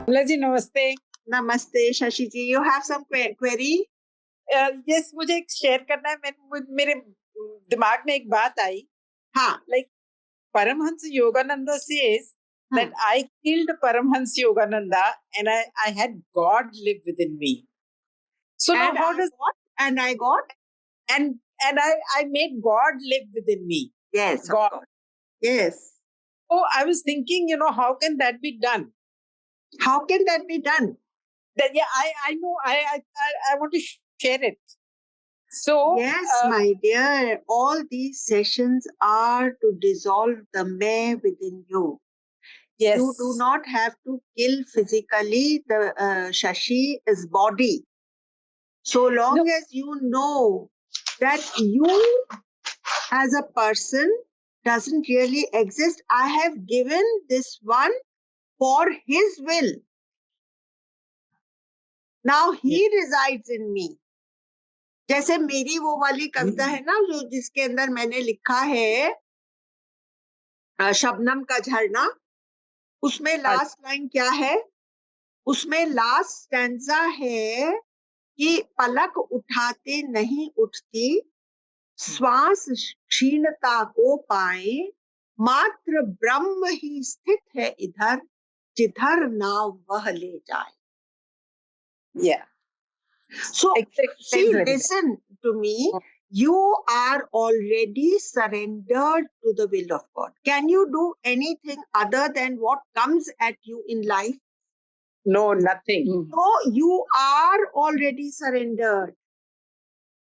कमला जी नमस्ते। नमस्ते शशि जी, you have some query? Yes, मुझे एक शेयर करना है। मेरे दिमाग में एक बात आई। हाँ, like Paramhans Yogananda says that I killed Paramhans Yogananda and I had God live within me. So now how does and I got? And I made God live within me. Yes, God. Yes. So I was thinking, how can that be done? How can that be done? That, yeah, I know. I want to share it. So yes, my dear, all these sessions are to dissolve the may within you. Yes. You do not have to kill physically the Shashi's body. So long as you know that you as a person doesn't really exist, I have given this one for his will. Now he resides in me. जैसे मेरी वो वाली कविता है ना, जो जिसके अंदर मैंने लिखा है शबनम का झरना, उसमें लास्ट लाइन क्या है? उसमें लास्ट स्टैंजा है कि पलक उठाते नहीं उठती, श्वास क्षीणता को पाए, मात्र ब्रह्म ही स्थित है इधर, जिधर नाव वह ले जाए. Yeah. So, see, listen to me. You are already surrendered to the will of God. Can you do anything other than what comes at you in life? No, nothing. So, you are already surrendered.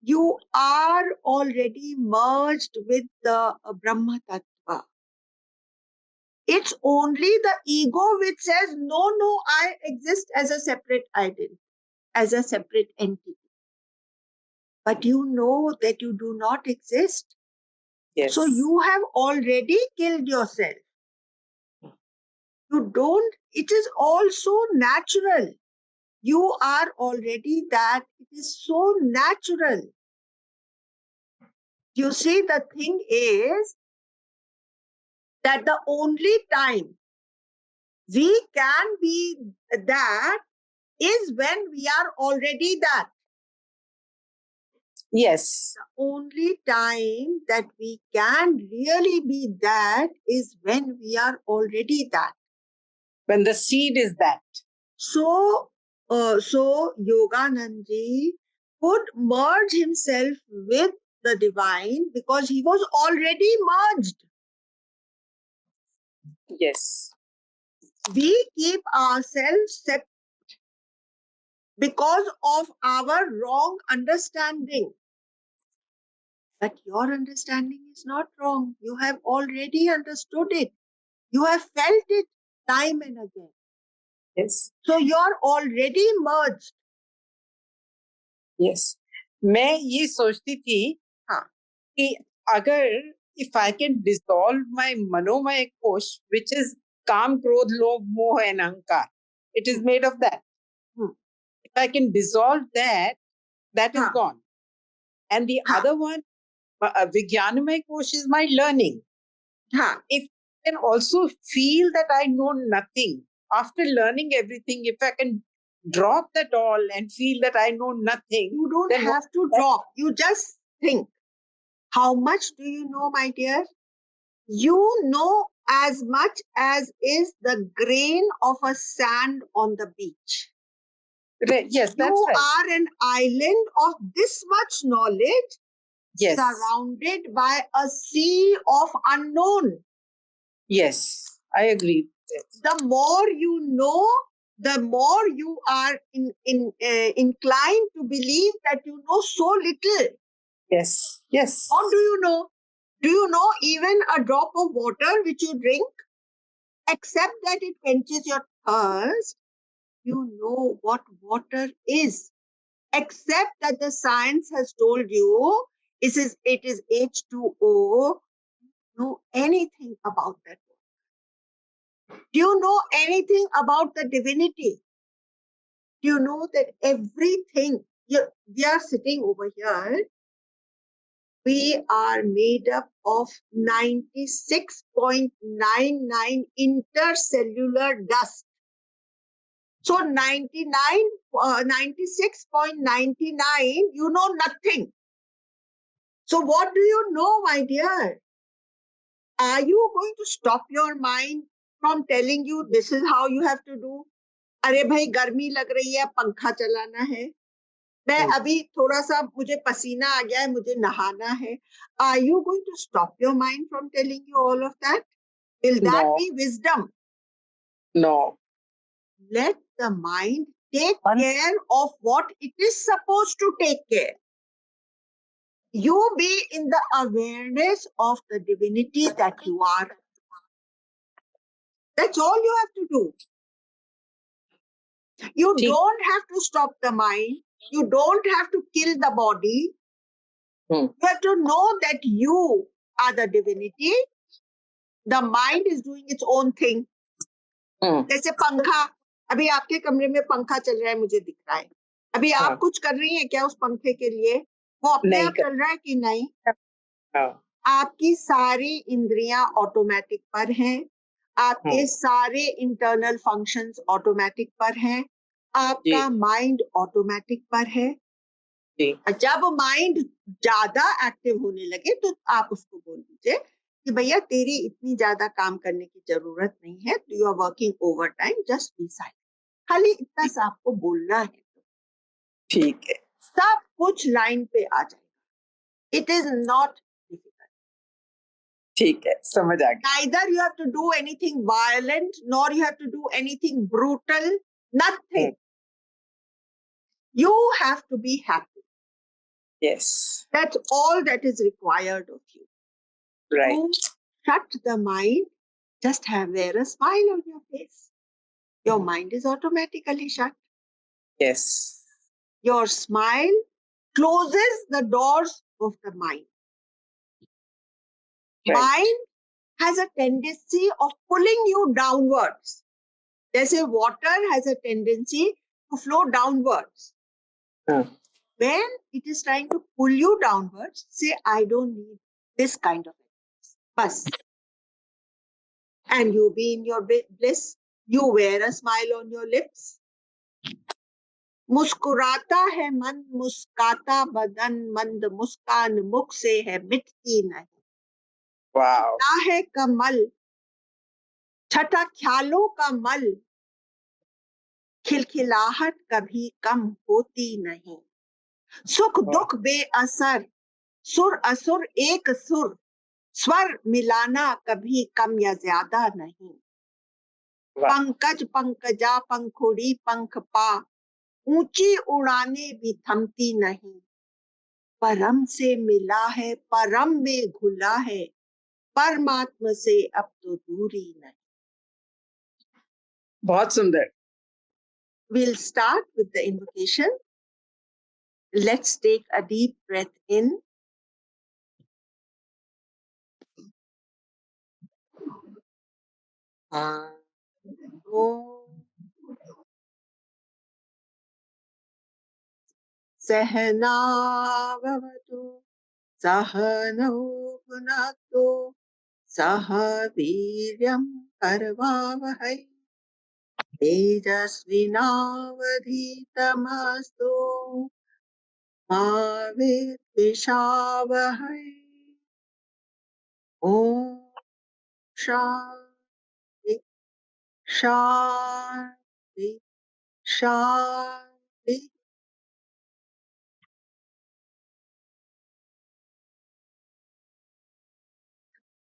You are already merged with the Brahma Tattva. It's only the ego which says, no, I exist as a separate identity, as a separate entity. But you know that you do not exist. Yes. So you have already killed yourself. You don't, it is also natural. You are already that. It is so natural. You see, the thing is that the only time we can be that is when we are already that. Yes. The only time that we can really be that is when we are already that. When the seed is that. So Yoganandji could merge himself with the divine because he was already merged. Yes. We keep ourselves separate because of our wrong understanding. But your understanding is not wrong. You have already understood it. You have felt it time and again. Yes. So you're already merged. Yes. मैं ये सोचती थी कि अगर if I can dissolve my manomaya kosh, which is काम, क्रोध, लोभ, मोह and ahankar, it is made of that. If I can dissolve that, that is gone. And the other one, Vijnanamaya kosh, is my learning. If I can also feel that I know nothing, after learning everything, if I can drop that all and feel that I know nothing. You don't have to drop. You just think. How much do you know, my dear? You know as much as is the grain of a sand on the beach. Yes, that's you right. are an island of this much knowledge, yes, surrounded by a sea of unknown. Yes, I agree. Yes. The more you know, the more you are inclined to believe that you know so little. Yes, yes. How do you know? Do you know even a drop of water which you drink, except that it quenches your thirst? You know what water is, except that the science has told you it is H2O. Know anything about that? Do you know anything about the divinity? Do you know that everything, we are sitting over here, we are made up of 96.99 intercellular dust. So 96.99, you know nothing. So what do you know, my dear? Are you going to stop your mind from telling you this is how you have to do? अरे भाई गर्मी लग रही है, पंखा चलाना है. मैं अभी थोड़ा सा मुझे पसीना आ गया है, मुझे नहाना है. Are you going to stop your mind from telling you all of that? Will that No. be wisdom? No. Let the mind take care of what it is supposed to take care. You be in the awareness of the divinity that you are. That's all you have to do. You don't have to stop the mind. You don't have to kill the body. You have to know that you are the divinity. The mind is doing its own thing. जैसे पंखा, अभी आपके कमरे में पंखा चल रहा है, मुझे दिख रहा है. अभी आप कुछ कर रही हैं क्या उस पंखे के लिए? वो अपने आप चल रहा है कि नहीं? आपकी सारी इंद्रियां ऑटोमेटिक पर हैं. आपके सारे इंटरनल फंक्शंस ऑटोमेटिक पर हैं. आपका माइंड ऑटोमेटिक पर है. जब माइंड ज्यादा एक्टिव होने लगे तो आप उसको बोल दीजिए कि भैया तेरी इतनी ज्यादा काम करने की जरूरत नहीं है, you are working overtime, just be silent. खाली इतना सा आपको बोलना है. ठीक है. सब कुछ लाइन पे आ जाएगा. It is not difficult. ठीक है, समझ आ गया. Neither you have to do anything violent, nor you have to do anything brutal. Nothing. You have to be happy. Yes. That's all that is required of you. Right. To shut the mind, just wear a smile on your face. Your mind is automatically shut. Yes. Your smile closes the doors of the mind. Right. Mind has a tendency of pulling you downwards. Jैसे water has a tendency to flow downwards. When it is trying to pull you downwards, say, I don't need this kind of things. Bas. And you be in your bliss. You wear a smile on your lips. मुस्कुराता है मन, मुस्काता बदन, मंद मुस्कान मुख से है, मिटती नहीं. Wow. ना है कमल, छटा ख्यालों का मल, खिलखिलाहट कभी कम होती नहीं. सुख दुख बेअसर, सुर असुर एक सुर, स्वर मिलाना कभी कम या ज्यादा नहीं. पंकज पंकजा पंखुड़ी पंख पा, ऊंची उड़ाने भी थमती नहीं. परम से मिला है, परम में घुला है, परमात्मा से अब तो दूरी नहीं. बहुत सुंदर. We'll start with the invocation. Let's take a deep breath in. सहना भवतु सहनौ भुनक्तु सह वीर्यं करवावहै तेजस्विनावधीतमस्तु मा विद्विषावहै. ॐ शान्ति शान्ति शान्ति.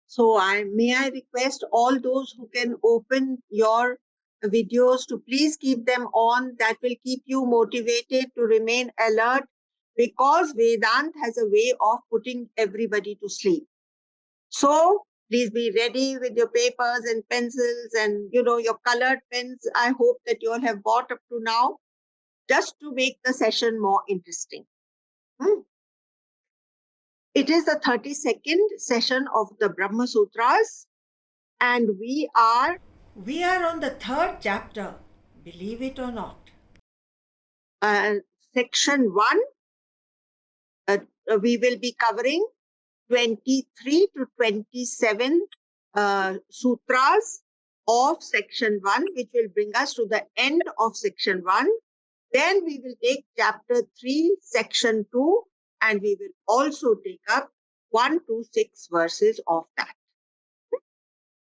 So may I request all those who can open your videos to please keep them on. That will keep you motivated to remain alert, because Vedant has a way of putting everybody to sleep. So please be ready with your papers and pencils and your colored pens. I hope that you all have bought up to now, just to make the session more interesting. It is the 32nd session of the Brahma Sutras, and we are on the 3rd chapter, believe it or not. Section 1, we will be covering 23 to 27 sutras, of section 1, which will bring us to the end of section 1. Then we will take chapter 3, section 2, and we will also take up 1 to 6 verses of that.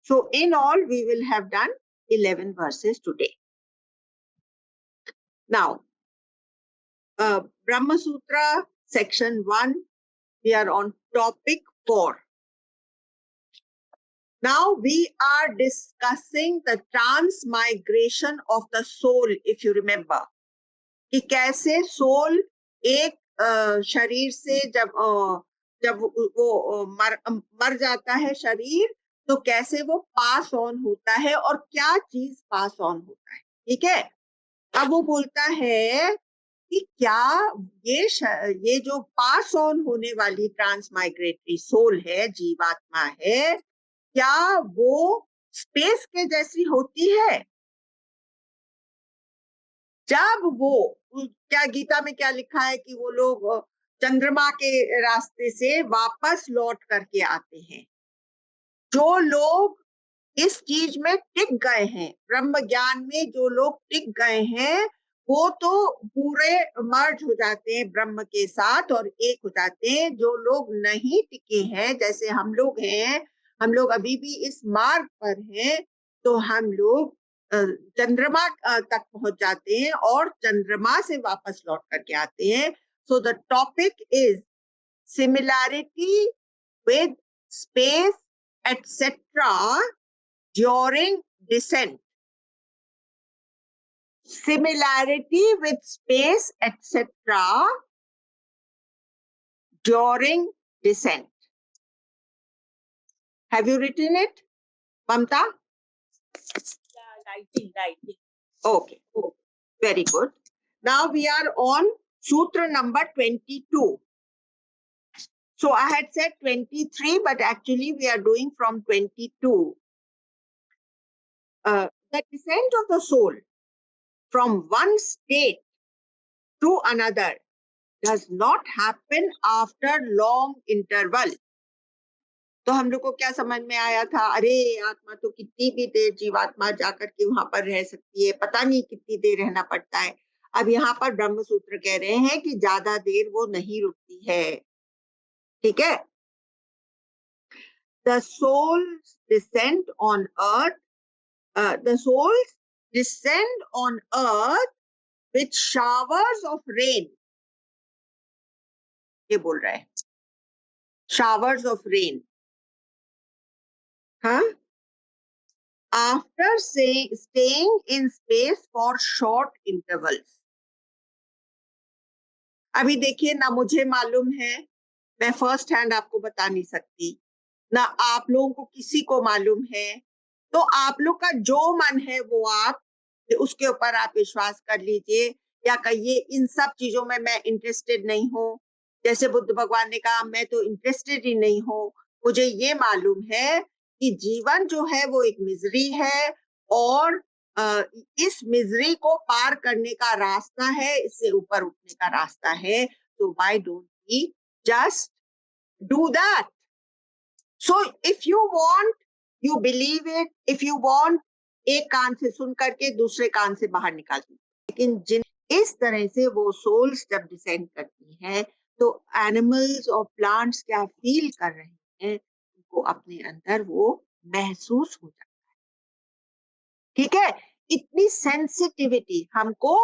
So in all, we will have done 11 verses today. Now, Brahma Sutra, section 1, we are on topic 4. Now we are discussing the transmigration of the soul, if you remember. कि कैसे soul एक शरीर से जब वो मर जाता है शरीर, तो कैसे वो पास ऑन होता है और क्या चीज पास ऑन होता है. ठीक है. अब वो बोलता है कि क्या ये जो पास ऑन होने वाली ट्रांसमाइग्रेटरी सोल है, जीवात्मा है, क्या वो स्पेस के जैसी होती है? जब वो क्या गीता में क्या लिखा है कि वो लोग चंद्रमा के रास्ते से वापस लौट करके आते हैं. जो लोग इस चीज में टिक गए हैं, ब्रह्म ज्ञान में जो लोग टिक गए हैं, वो तो पूरे मर्ज हो जाते हैं ब्रह्म के साथ और एक हो जाते हैं. जो लोग नहीं टिके हैं, जैसे हम लोग हैं, हम लोग अभी भी इस मार्ग पर हैं, तो हम लोग चंद्रमा तक पहुंच जाते हैं और चंद्रमा से वापस लौट करके आते हैं. So the topic is similarity with space etcetera during descent. Similarity with space, etc. during descent. Have you written it, Mamta? Yeah, writing. Okay, very good. Now we are on Sutra number 22. So I had said 23, but actually we are doing from 22. The descent of the soul from one state to another does not happen after long interval. तो हम लोग को क्या समझ में आया था? अरे आत्मा तो कितनी भी देर जीवात्मा जाकर के वहां पर रह सकती है, पता नहीं कितनी देर रहना पड़ता है. अब यहाँ पर ब्रह्म सूत्र कह रहे हैं कि ज्यादा देर वो नहीं रुकती है. ठीक है. The soul's descent on earth, the souls descend on earth with showers of rain. ये बोल रहा है, showers of rain. Huh? After staying in space for short intervals. अभी देखिए ना, मुझे मालूम है, मैं फर्स्ट हैंड आपको बता नहीं सकती ना, आप लोगों को किसी को मालूम है. तो आप लोग का जो मन है वो आप उसके ऊपर आप विश्वास कर लीजिए, या कहिए इन सब चीजों में मैं इंटरेस्टेड नहीं हूँ. जैसे बुद्ध भगवान ने कहा, मैं तो इंटरेस्टेड ही नहीं हूँ. मुझे ये मालूम है कि जीवन जो है वो एक मिजरी है और इस मिजरी को पार करने का रास्ता है, इससे ऊपर उठने का रास्ता है. तो why don't we just do that? So if you want, you believe it. If you want, एक कान से सुन करके दूसरे कान से बाहर निकाल दीजिए. लेकिन जिन इस तरह से वो सोल्स जब डिसेंड करती हैं, तो एनिमल्स और प्लांट्स क्या फील कर रहे हैं, उनको अपने अंदर वो महसूस हो जाता है. ठीक है. इतनी सेंसिटिविटी हमको,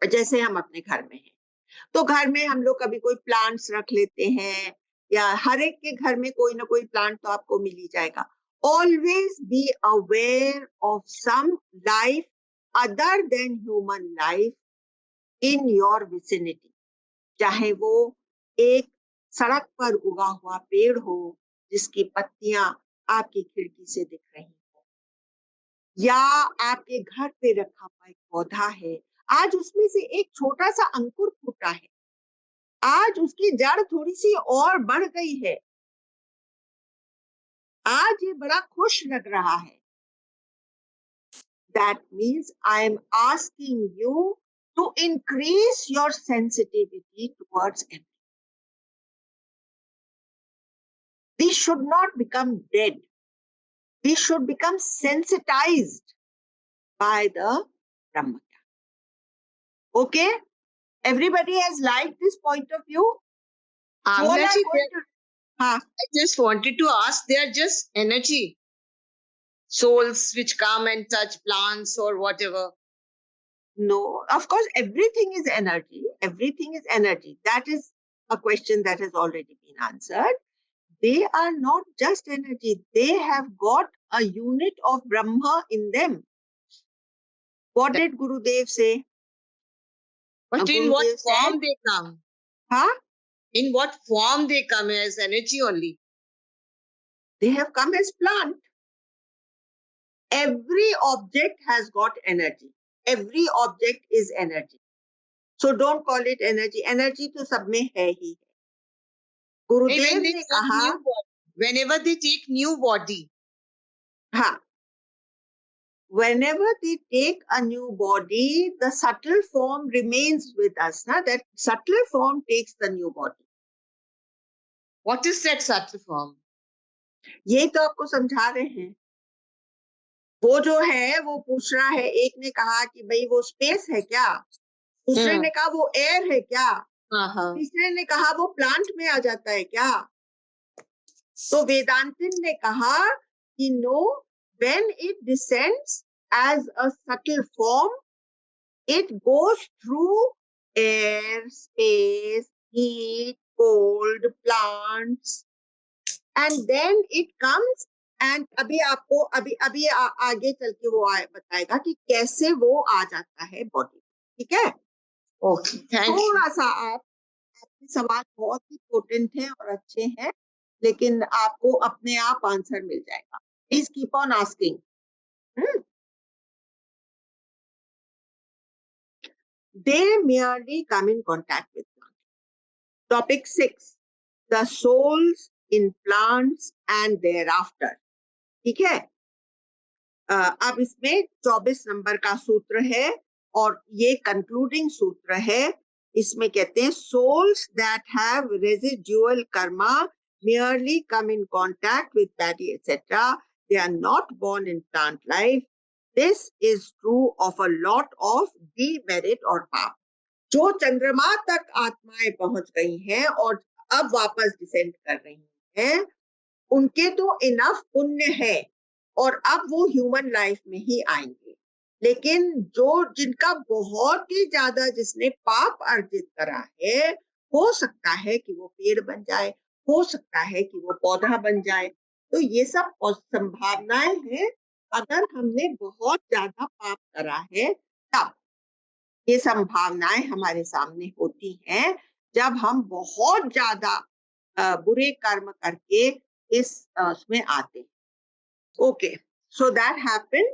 जैसे हम अपने घर में हैं, तो घर में हम लोग कभी कोई प्लांट्स रख लेते हैं, या हर एक के घर में कोई ना कोई प्लांट तो आपको मिल ही जाएगा. Always be aware of some life other than human life in your vicinity. चाहे वो एक सड़क पर उगा हुआ पेड़ हो जिसकी पत्तियां आपकी खिड़की से दिख रही हो, या आपके घर पे रखा हुआ एक पौधा है, आज उसमें से एक छोटा सा अंकुर फूटा है, आज उसकी जड़ थोड़ी सी और बढ़ गई है, आज ये बड़ा खुश लग रहा है. That means I am asking you to increase your sensitivity towards everything. We should not become dead. we should become sensitized by the Brahma. Okay? Everybody has liked this point of view? So all Amna are ji, going to... I just wanted to ask, they are just energy, souls which come and touch plants or whatever. No, of course, everything is energy. Everything is energy. That is a question that has already been answered. They are not just energy. They have got a unit of Brahma in them. What did Gurudev say? But in what Gurudev form said, they come? huh? In what form they come, as energy only? They have come as plant. Every object has got energy. Every object is energy. So don't call it energy. Energy to सब में है ही. Hey, गुरुदेव ने कहा, whenever they take new body, हाँ, whenever they take a new body, the subtle form remains with us. Na? That subtle form takes the new body. what is that subtle form? ये तो आपको समझा रहे हैं. वो जो है वो पूछ रहा है. एक ने कहा कि भाई वो स्पेस है क्या? दूसरे ने कहा वो एयर है क्या? तीसरे ने कहा वो प्लांट में आ जाता है क्या? तो वेदांतिन ने कहा कि no, when it descends as a subtle form, it goes through air, space, heat, cold, plants, and then it comes. And अभी आपको अभी आगे चल के वो बताएगा कि कैसे वो आ जाता है बॉडी. ठीक है? Okay, thank you. थोड़ा सा आपके सवाल बहुत ही पोटेंट हैं और अच्छे हैं, लेकिन आपको अपने आप आंसर मिल जाएगा. Please keep on asking. They merely come in contact with plants. Topic 6, the souls in plants and thereafter. ठीक है? अब इसमें 24 नंबर का सूत्र है और ये कंक्लूडिंग सूत्र है. इसमें कहते हैं souls that have residual karma merely come in contact with body etc. They are not born in plant life. This is true of a lot of demerit or पाप. जो चंद्रमा तक आत्माएं पहुंच गई हैं और अब वापस डिसेंड कर रही हैं, उनके तो इनफ पुण्य है और अब वो ह्यूमन लाइफ में ही आएंगे. लेकिन जो जिनका बहुत ही ज्यादा जिसने पाप अर्जित करा है, हो सकता है कि वो पेड़ बन जाए, हो सकता है कि वो पौधा बन जाए. तो ये सब संभावनाएं हैं. अगर हमने बहुत ज्यादा पाप करा है तब ये संभावनाएं हमारे सामने होती हैं. जब हम बहुत ज्यादा बुरे कर्म करके इस उसमें आते हैं. Okay, so that happened.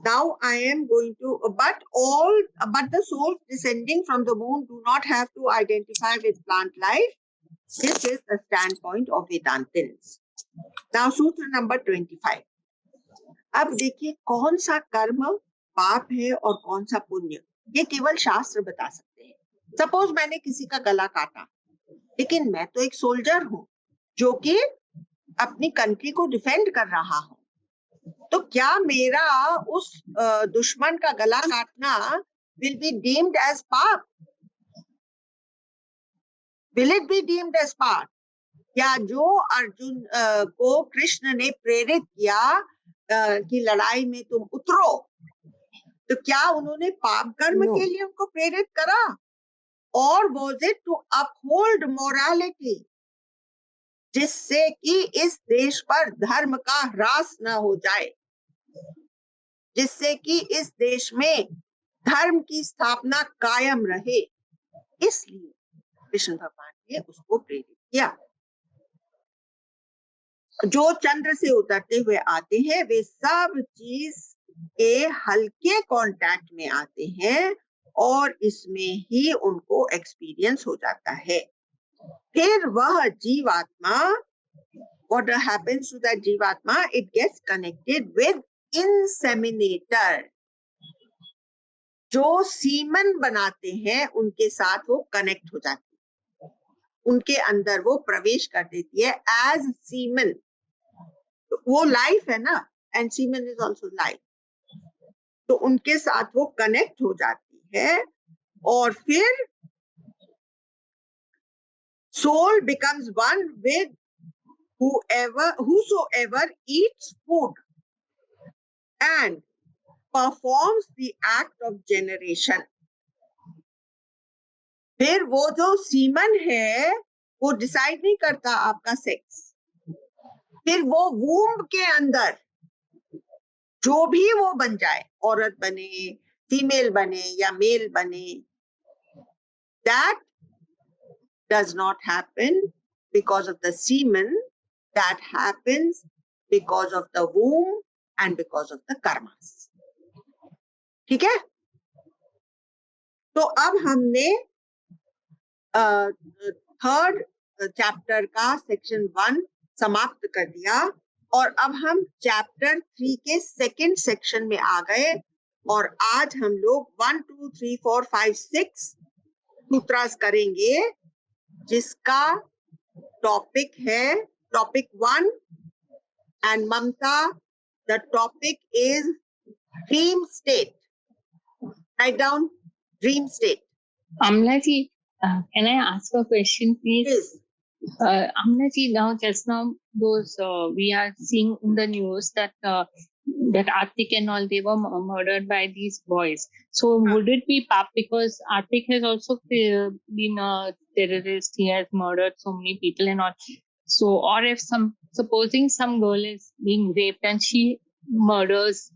Now I am going to, but the souls descending from the moon do not have to identify with plant life. This is the standpoint of Vedantins. Now सूत्र number 25. अब देखिए कौन सा कर्म पाप है और कौन सा पुण्य, ये केवल शास्त्र बता सकते हैं. सपोज मैंने किसी का गला काटा, लेकिन मैं तो एक सोल्जर हूं जो कि अपनी कंट्री को डिफेंड कर रहा हूं. तो क्या मेरा उस दुश्मन का गला काटना will be deemed as पाप? Will it be deemed as पाप? या जो अर्जुन को कृष्ण ने प्रेरित किया कि लड़ाई में तुम उतरो, तो क्या उन्होंने पाप कर्म के लिए उनको प्रेरित करा? और was it to uphold morality, जिससे कि इस देश पर धर्म का ह्रास न हो जाए, जिससे कि इस देश में धर्म की स्थापना कायम रहे, इसलिए कृष्ण भगवान ने उसको प्रेरित किया. जो चंद्र से उतरते हुए आते हैं वे सब चीज के हल्के कांटेक्ट में आते हैं और इसमें ही उनको एक्सपीरियंस हो जाता है. फिर वह जीवात्मा, what happens to that जीवात्मा? It gets connected with inseminator. जो सीमन बनाते हैं उनके साथ वो कनेक्ट हो जाती है, उनके अंदर वो प्रवेश कर देती है एज सीमन. तो वो लाइफ है ना, and semen is also life. तो उनके साथ वो कनेक्ट हो जाती है और फिर soul becomes one with whosoever eats food and performs the act of generation. फिर वो जो सीमन है वो डिसाइड नहीं करता आपका सेक्स. फिर वो वूम्ब के अंदर जो भी वो बन जाए, औरत बने, फीमेल बने या मेल बने, that does not happen because of the semen. That happens because of the womb and because of the karmas. ठीक है. तो अब हमने थर्ड चैप्टर का सेक्शन 1 समाप्त कर दिया और अब हम चैप्टर 3 के सेकंड सेक्शन में आ गए और आज हम लोग 1 2 3 4 5 6 सूत्रास करेंगे जिसका टॉपिक है topic 1 and Mamta, the topic is dream state. Write down dream state. Amla ji, can I ask a question, please? Yes. Amla ji, now just now those we are seeing in the news that that Atik and all they were murdered by these boys. So would it be pap because Atik has also been a terrorist? He has murdered so many people and all. So, or if supposing some girl is being raped and she murders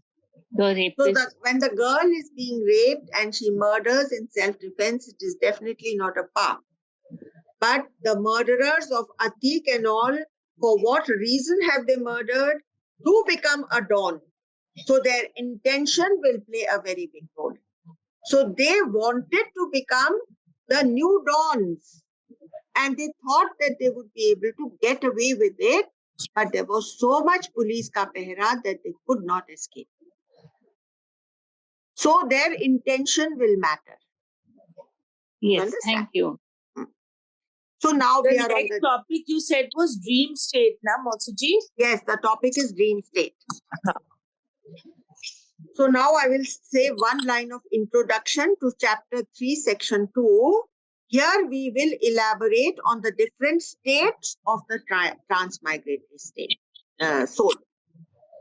the rapist. So when the girl is being raped and she murders in self-defense, it is definitely not a pap. But the murderers of Atik and all, for what reason have they murdered? To become a don. So their intention will play a very big role. So they wanted to become the new dons. And they thought that they would be able to get away with it, but there was so much police ka pehra that they could not escape. So their intention will matter. Yes, thank you. So now The we are on next the topic you said was dream state, na Mosaji? yes, the topic is dream state. So now I will say one line of introduction to chapter 3, section 2. Here we will elaborate on the different states of the transmigratory state, soul.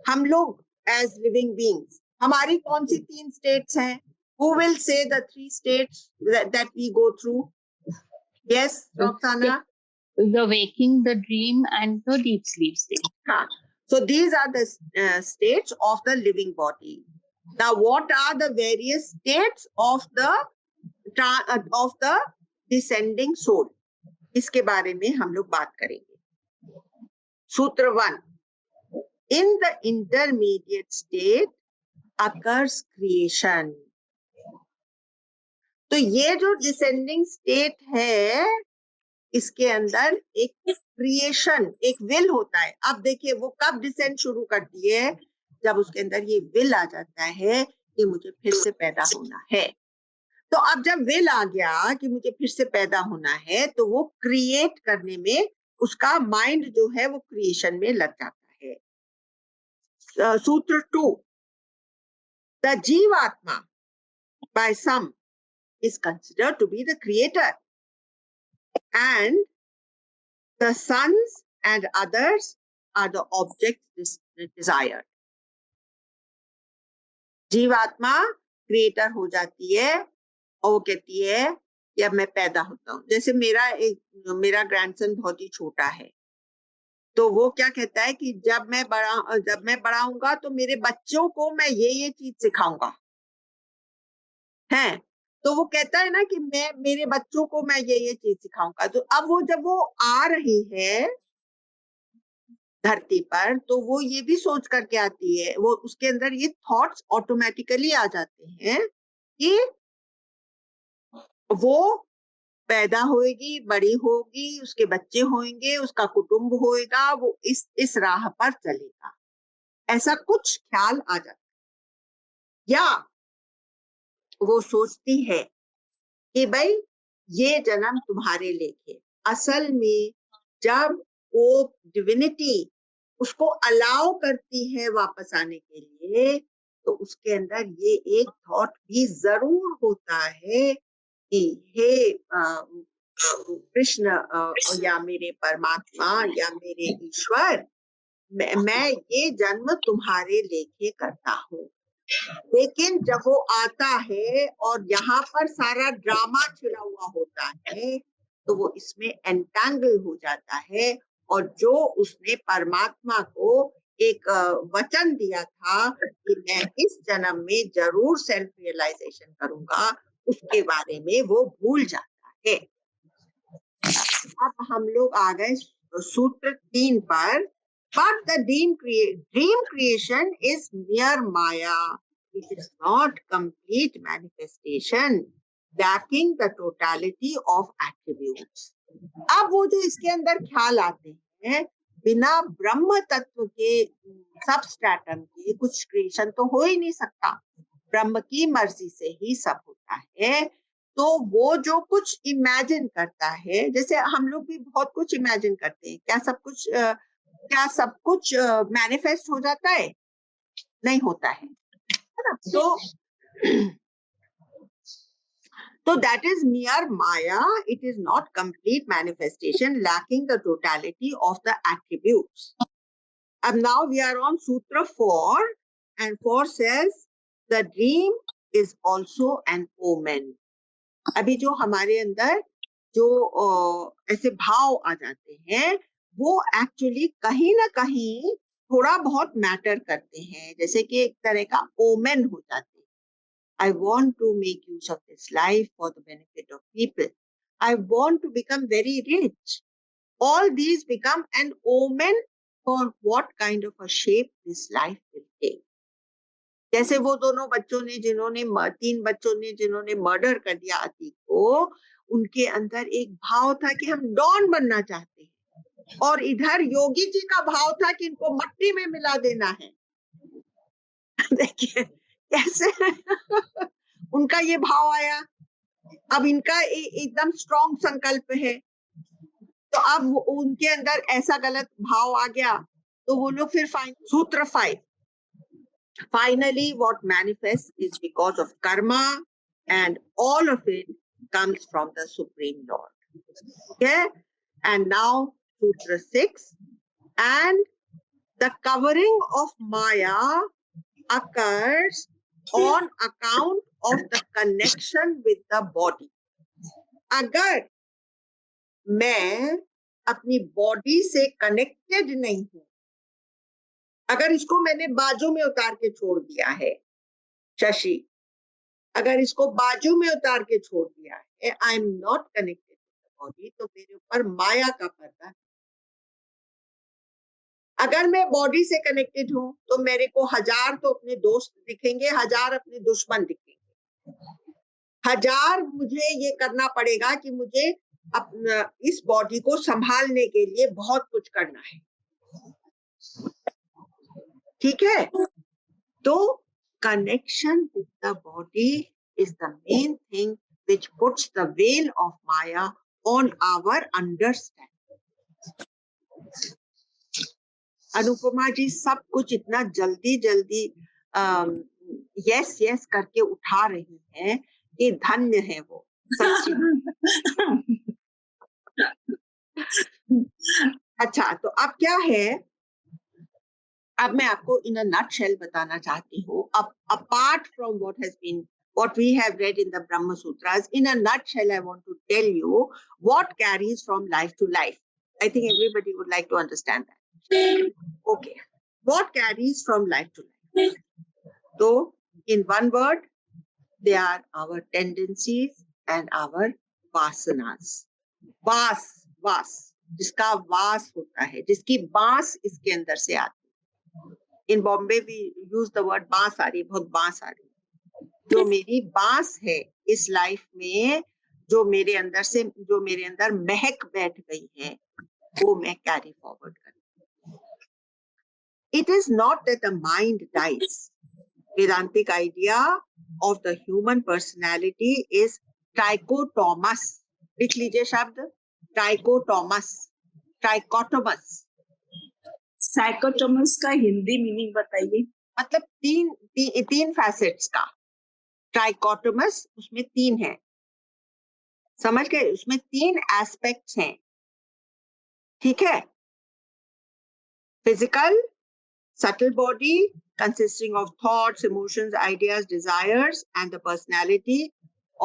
हम लोग as living beings, हमारी कौन सी 3 states हैं? Who will say the 3 states that we go through? Yes, Roxana? The waking, the dream, and the deep sleep state. So these are the states of the living body. Now, what are the various states of the descending soul? इसके बारे में हम लोग बात करेंगे. Sutra 1. In the intermediate state occurs creation. तो ये जो descending state है, इसके अंदर एक क्रिएशन, एक विल होता है. अब देखिए वो कब डिसेंड शुरू करती है, जब उसके अंदर ये विल आ जाता है कि मुझे फिर से पैदा होना है. तो अब जब विल आ गया कि मुझे फिर से पैदा होना है, तो वो क्रिएट करने में उसका माइंड जो है वो क्रिएशन में लग जाता है. सूत्र 2. द जीवात्मा by some is considered to be the creator, and the sons and others are the objects desired. जीवात्मा क्रिएटर हो जाती है और वो कहती है कि अब मैं पैदा होता हूँ. जैसे मेरा ग्रैंडसन बहुत ही छोटा है, तो वो क्या कहता है कि जब मैं बड़ा होऊंगा तो मेरे बच्चों को मैं ये चीज सिखाऊंगा. है तो वो कहता है ना कि मैं मेरे बच्चों को मैं ये चीज सिखाऊंगा. तो अब वो जब वो आ रही है धरती पर, तो वो ये भी सोच करके आती है, वो उसके अंदर ये थॉट्स ऑटोमेटिकली आ जाते हैं कि वो पैदा होएगी, बड़ी होगी, उसके बच्चे होंगे, उसका कुटुंब होएगा, वो इस राह पर चलेगा. ऐसा कुछ ख्याल आ जाता है. या वो सोचती है कि भाई ये जन्म तुम्हारे लेके. असल में जब वो डिविनिटी उसको अलाउ करती है वापस आने के लिए, तो उसके अंदर ये एक थॉट भी जरूर होता है कि हे कृष्ण या मेरे परमात्मा या मेरे ईश्वर, मैं ये जन्म तुम्हारे लेके करता हूँ। लेकिन जब वो आता है और यहाँ पर सारा ड्रामा छिड़ा हुआ होता है, तो वो इसमें एंटेंगल हो जाता है, और जो उसने परमात्मा को एक वचन दिया था कि मैं इस जन्म में जरूर सेल्फ रियलाइजेशन करूंगा, उसके बारे में वो भूल जाता है। अब हम लोग आ गए सूत्र 3 पर। But the dream creation is mere Maya. It is not complete manifestation, lacking the totality of attributes. अब वो जो इसके अंदर ख्याल आते हैं, बिना ब्रह्म तत्व के सबस्ट्रेटम के कुछ क्रिएशन तो हो ही नहीं सकता, ब्रह्म की मर्जी से ही सब होता है। तो वो जो कुछ इमेजिन करता है, जैसे हम लोग भी बहुत कुछ इमेजिन करते हैं, क्या सब कुछ मैनिफेस्ट हो जाता है? नहीं होता है ना? So that is mere Maya. It is not complete manifestation, lacking the totality of the attributes. And now we are on Sutra 4, and 4 says the dream is also an omen. अभी जो हमारे अंदर जो ऐसे भाव आ जाते हैं, वो एक्चुअली कहीं ना कहीं थोड़ा बहुत मैटर करते हैं, जैसे कि एक तरह का ओमेन हो जाते हैं। I want to make use of this life for the benefit of people. I want to become very rich. All these become an omen for what kind of a shape this life will take. जैसे वो दोनों बच्चों ने तीन बच्चों ने जिन्होंने murder कर दिया अतीक को, उनके अंदर एक भाव था कि हम डॉन बनना चाहते हैं, और इधर योगी जी का भाव था कि इनको मट्टी में मिला देना है। देखिए कैसे उनका ये भाव आया। अब इनका एकदम स्ट्रॉन्ग संकल्प है, तो अब उनके अंदर ऐसा गलत भाव आ गया, तो वो लोग फिर सूत्र 5, finally what manifests is because of karma, and all of it comes from the Supreme Lord. Okay, and now Sutra 6, and the covering of Maya occurs on account of the connection with the body. अगर मैं अपनी body से connected नहीं हूं, अगर इसको मैंने बाजू में उतार के छोड़ दिया है, शशि, अगर इसको बाजू में उतार के छोड़ दिया है, I am not connected with the body, तो मेरे ऊपर माया का पर्दा। अगर मैं बॉडी से कनेक्टेड हूं, तो मेरे को 1000 तो अपने दोस्त दिखेंगे, 1000 अपने दुश्मन दिखेंगे, 1000 मुझे ये करना पड़ेगा कि मुझे अपना इस बॉडी को संभालने के लिए बहुत कुछ करना है। ठीक है, तो connection with the body is the main thing which puts the veil of Maya on our understanding. Anupama जी सब कुछ इतना जल्दी जल्दी यस यस करके उठा रही हैं कि धन्य है वो, सच्ची। अच्छा, तो अब क्या है, अब मैं आपको इन अ नटशेल बताना चाहती हूँ। अब apart from what we have read in the Brahma Sutras, in a nutshell, I want to tell you what carries from life to life. I think everybody would like to understand that. Okay, what carries from life to life? So, in one word, they are our tendencies and our vasanas. वास, जिसका वास होता है, जिसकी बांस इसके अंदर से आती है। In Bombay, we use the word बांस आ रही, बहुत बांस आ रही। जो मेरी बांस है इस लाइफ में, जो मेरे अंदर महक बैठ गई है, वो मैं कैरी फॉरवर्ड करती हूँ। It is not that the mind dies. Vedantic idea of the human personality is trichotomous. लिख लीजिए शब्द trichotomous, trichotomous. साइकोटोमस का हिंदी मीनिंग बताइए. मतलब तीन फैसेट्स का. ट्राइकोटोमस, उसमें 3 है. समझ गए? उसमें 3 एस्पेक्ट्स हैं. ठीक है? Physical, subtle body consisting of thoughts, emotions, ideas, desires, and the personality,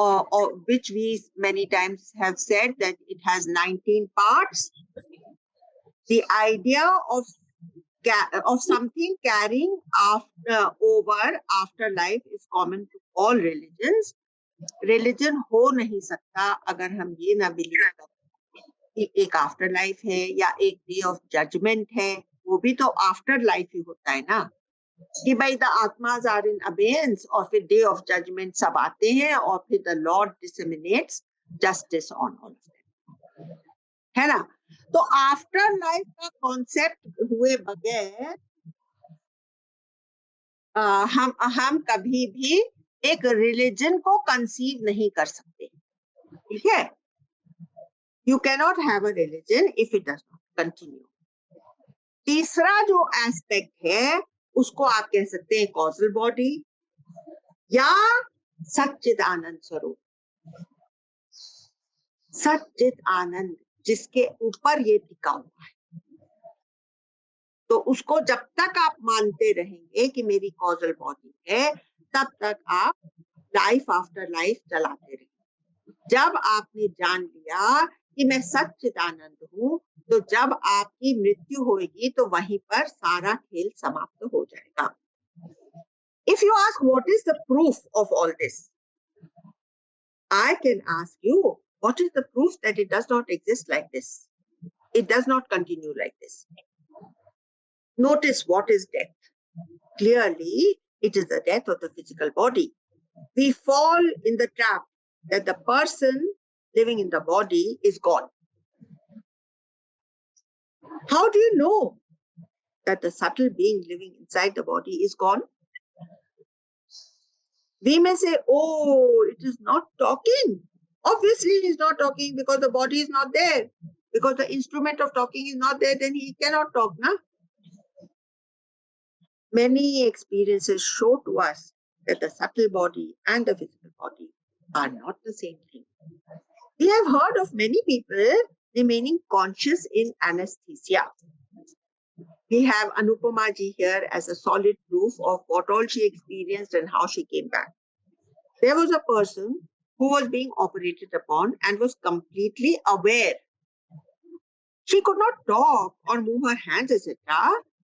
or which we many times have said that it has 19 parts. The idea of something carrying afterlife is common to all religions. Religion हो नहीं सकता अगर हम ये ना believe करें कि एक आफ्टर लाइफ है या एक डे ऑफ जजमेंट है. वो भी तो आफ्टर लाइफ ही होता है ना, कि भाई द आत्माज आर इन अबेयंस और फिर डे ऑफ जजमेंट सब आते हैं और फिर the lord disseminates justice on all, है ना. तो आफ्टर लाइफ का कॉन्सेप्ट हुए बगैर हम कभी भी एक रिलीजन को कंसीव नहीं कर सकते. ठीक है? You cannot have a religion if it does not continue. तीसरा जो एस्पेक्ट है उसको आप कह सकते हैं कॉजल बॉडी या सच्चिद आनंद स्वरूप. सच्चिद आनंद जिसके ऊपर ये टिका हुआ है. तो उसको जब तक आप मानते रहेंगे कि मेरी कॉजल बॉडी है, तब तक आप लाइफ आफ्टर लाइफ चलाते रहेंगे. जब आपने जान लिया कि मैं सच्चिदानंद हूं, तो जब आपकी मृत्यु होगी तो वहीं पर सारा खेल समाप्त हो जाएगा. If you ask what is the proof of all this, I can ask you, what is the proof that it does not exist like this? It does not continue like this. Notice what is death. Clearly, it is the death of the physical body. We fall in the trap that the person living in the body is gone. How do you know that the subtle being living inside the body is gone? We may say, oh, it is not talking. Obviously, it is not talking because the body is not there. Because the instrument of talking is not there, then he cannot talk, na? Many experiences show to us that the subtle body and the physical body are not the same thing. We have heard of many people remaining conscious in anesthesia. We have Anupama ji here as a solid proof of what all she experienced and how she came back. There was a person who was being operated upon and was completely aware. She could not talk or move her hands, etc.,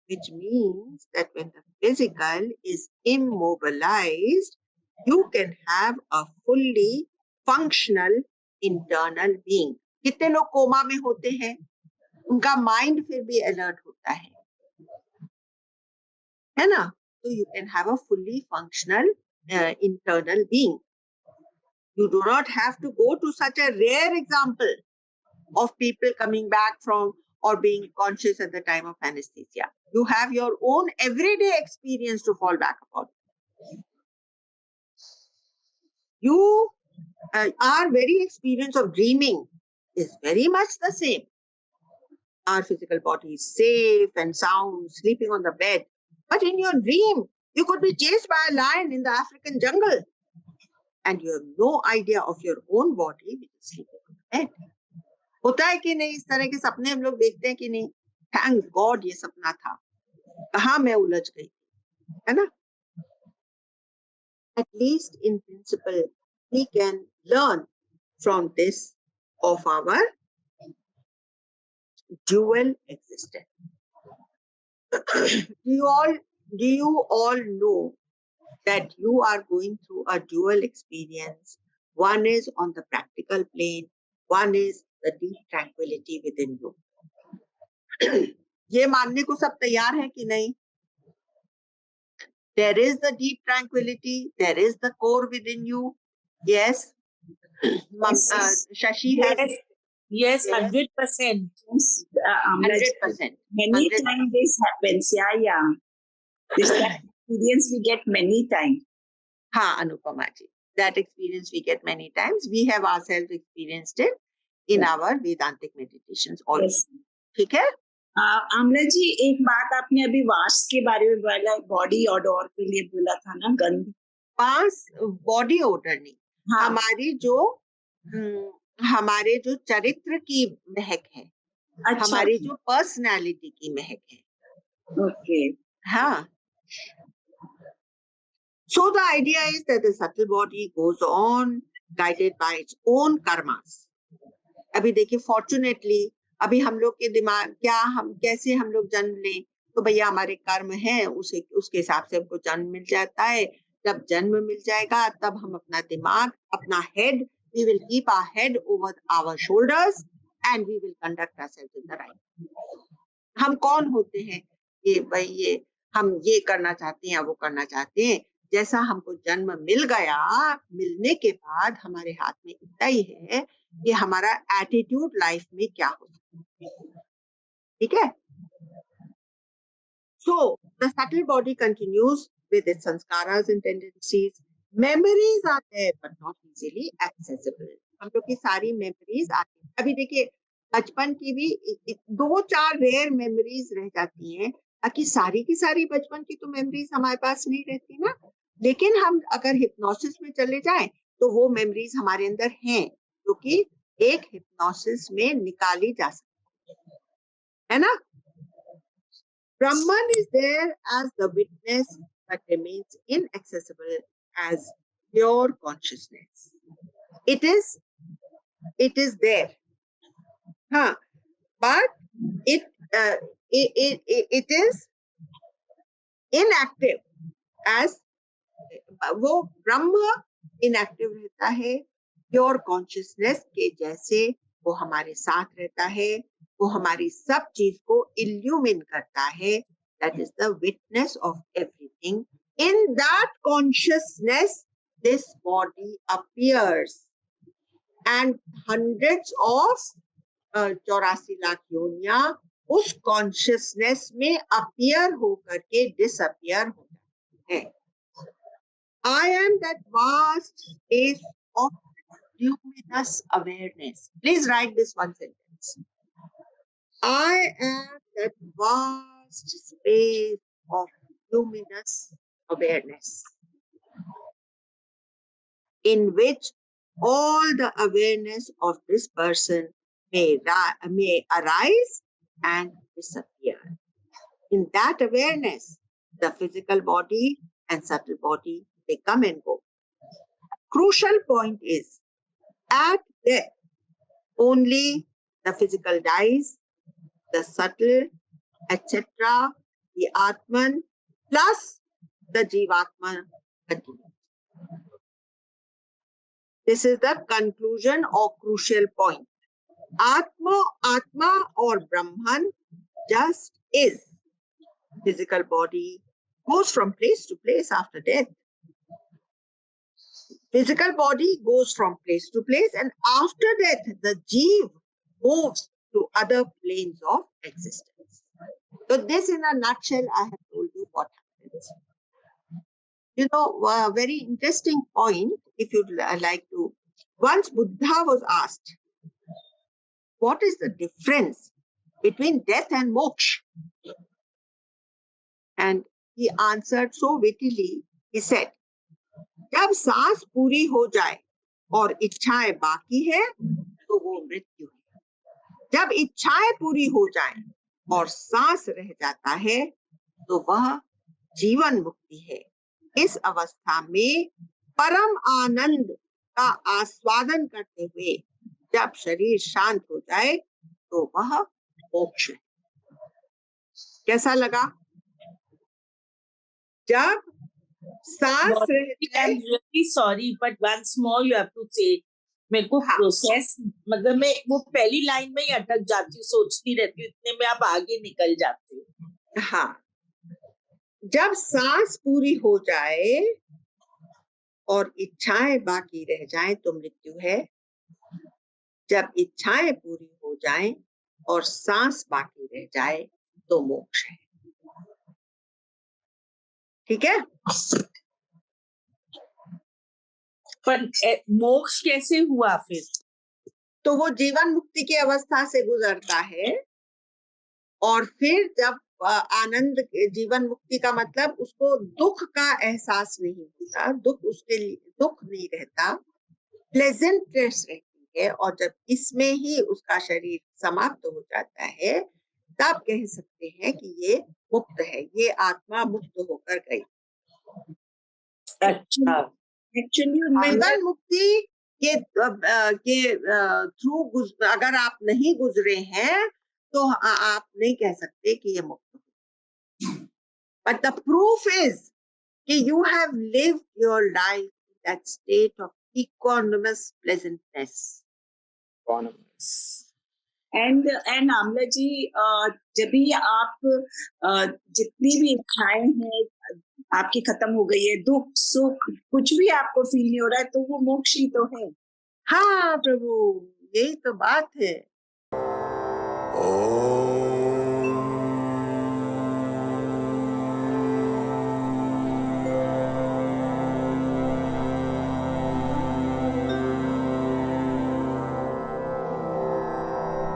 which means that when the physical is immobilized, you can have a fully functional internal being. कितने लोग coma में होते हैं, उनका mind फिर भी alert होता है ना? So you can have a fully functional internal being. You do not have to go to such a rare example of people coming back from or being conscious at the time of anesthesia. You have your own everyday experience to fall back upon. You our very experience of dreaming is very much the same. Our physical body is safe and sound, sleeping on the bed. But in your dream, you could be chased by a lion in the African jungle. And you have no idea of your own body which is sleeping on the bed. होता है कि नहीं? इस तरह के सपने हम लोग देखते हैं कि नहीं? थैंक गॉड ये सपना था, कहाँ मैं उलझ गई, है ना? At least in principle, we can learn from this of our dual existence. Do you all know that you are going through a dual experience? One is on the practical plane, one is the deep tranquility within you. ये मानने को सब तैयार है कि नहीं? There is the deep tranquility, there is the core within you. Yes. Shashi has. Yes, 100%. 100%. Many times this happens. Yeah. This experience we get many times. Ha, Anupama ji. That experience we get many times. We have ourselves experienced it in our Vedantic meditations also. Yes. ठीक है? आमला जी, एक बात आपने अभी वास के बारे में बोला, बॉडी ऑडोर के लिए बोला था ना, गंध। पास बॉडी ओडर नहीं, हाँ, हमारे जो चरित्र की महक है, अच्छा, हमारी जो पर्सनालिटी की महक है. ओके, हाँ. So the idea is that the subtle body goes on guided by its own karmas. अभी देखिए, फॉर्चुनेटली अभी हम लोग के दिमाग क्या, हम कैसे हम लोग जन्म लें, तो भैया हमारे कर्म हैं, उसके हिसाब से हमको जन्म मिल जाता है. जब जन्म मिल जाएगा तब हम अपना दिमाग, अपना head, we will keep our head over our shoulders and we will conduct ourselves in the right. हम कौन होते हैं, ये भाई ये हम ये करना चाहते हैं, वो करना चाहते हैं. जैसा हमको जन्म मिल गया, मिलने के बाद हमारे हाथ में इतना ही है कि हमारा एटीट्यूड लाइफ में क्या हो. ठीक है. So the subtle body continues with its sanskaras and tendencies. Memories are there but not easily accessible. हम लोग की सारी मेमोरीज आती हैं. अभी देखिए, बचपन की भी 2-4 रेयर मेमोरीज रह जाती हैं. बाकी सारी की सारी बचपन की तो मेमोरीज हमारे पास नहीं रहती ना. लेकिन हम अगर हिप्नोसिस में चले जाएं तो वो मेमोरीज हमारे अंदर हैं, जो कि एक हिप्नोसिस में निकाली जा सकती है ना. Brahman is there as the witness but remains inaccessible as pure consciousness. It is there, huh? But it is inactive as वो ब्रह्म इनएक्टिव रहता है, प्योर कॉन्शियसनेस के जैसे वो हमारे साथ रहता है, वो हमारी सब चीज को इल्यूमिन करता है. That is the witness of everything. In that consciousness this body appears and hundreds of 84 lakh योनियां उस कॉन्शियसनेस में अपीयर होकर के डिसअपियर हो जाते हैं. I am that vast space of luminous awareness. Please write this one sentence. I am that vast space of luminous awareness in which all the awareness of this person may arise and disappear. In that awareness, the physical body and subtle body, they come and go. Crucial point is, at death, only the physical dies, the subtle, etc., the Atman plus the Jivatma continues. This is the conclusion or crucial point. Atma or Brahman just is. Physical body goes from place to place after death. Physical body goes from place to place, and after death, the Jeev moves to other planes of existence. So this in a nutshell, I have told you what happens. You know, a very interesting point, if you'd like to. Once Buddha was asked, what is the difference between death and moksha? And he answered so wittily, he said, जब सांस पूरी हो जाए और इच्छाएं बाकी है तो वो मृत्यु है. जब इच्छाएं पूरी हो जाएं और सांस रह जाता है तो वह जीवन मुक्ति है. इस अवस्था में परम आनंद का आस्वादन करते हुए जब शरीर शांत हो जाए तो वह मोक्ष है. कैसा लगा? जब सांस रह जाए. I'm really sorry, but once more you have to say. मेरे को हाँ. प्रोसेस, मतलब मैं वो पहली लाइन में ही अटक जाती हूँ, सोचती रहती हूँ, इतने में आप आगे निकल जाते हो. हाँ. जब सांस पूरी हो जाए और इच्छाएं बाकी रह जाएं तो मृत्यु है. जब इच्छाएं पूरी हो जाएं और सांस बाकी रह जाए तो मोक्ष है. ठीक है. पर मोक्ष कैसे हुआ फिर? तो वो जीवन मुक्ति की अवस्था से गुजरता है और फिर जब आनंद जीवन मुक्ति का मतलब उसको दुख का एहसास नहीं होता, दुख उसके लिए दुख नहीं रहता, प्लेजेंटनेस रहती है, और जब इसमें ही उसका शरीर समाप्त हो जाता है तब कह सकते हैं कि ये मुक्त है, ये आत्मा मुक्त होकर गई। अच्छा, एक्चुअली उनमें जीवन मुक्ति के थ्रू अगर आप नहीं गुजरे हैं तो आप नहीं कह सकते कि ये मुक्त हो। बट द प्रूफ इज कि you have lived your life in that state of equanimous pleasantness. And Amla ji, जब भी आप जितनी भी इच्छाएं हैं आपकी खत्म हो गई है, दुख सुख कुछ भी आपको फील नहीं हो रहा है, तो वो मोक्ष ही तो है। हाँ प्रभु, यही तो बात है।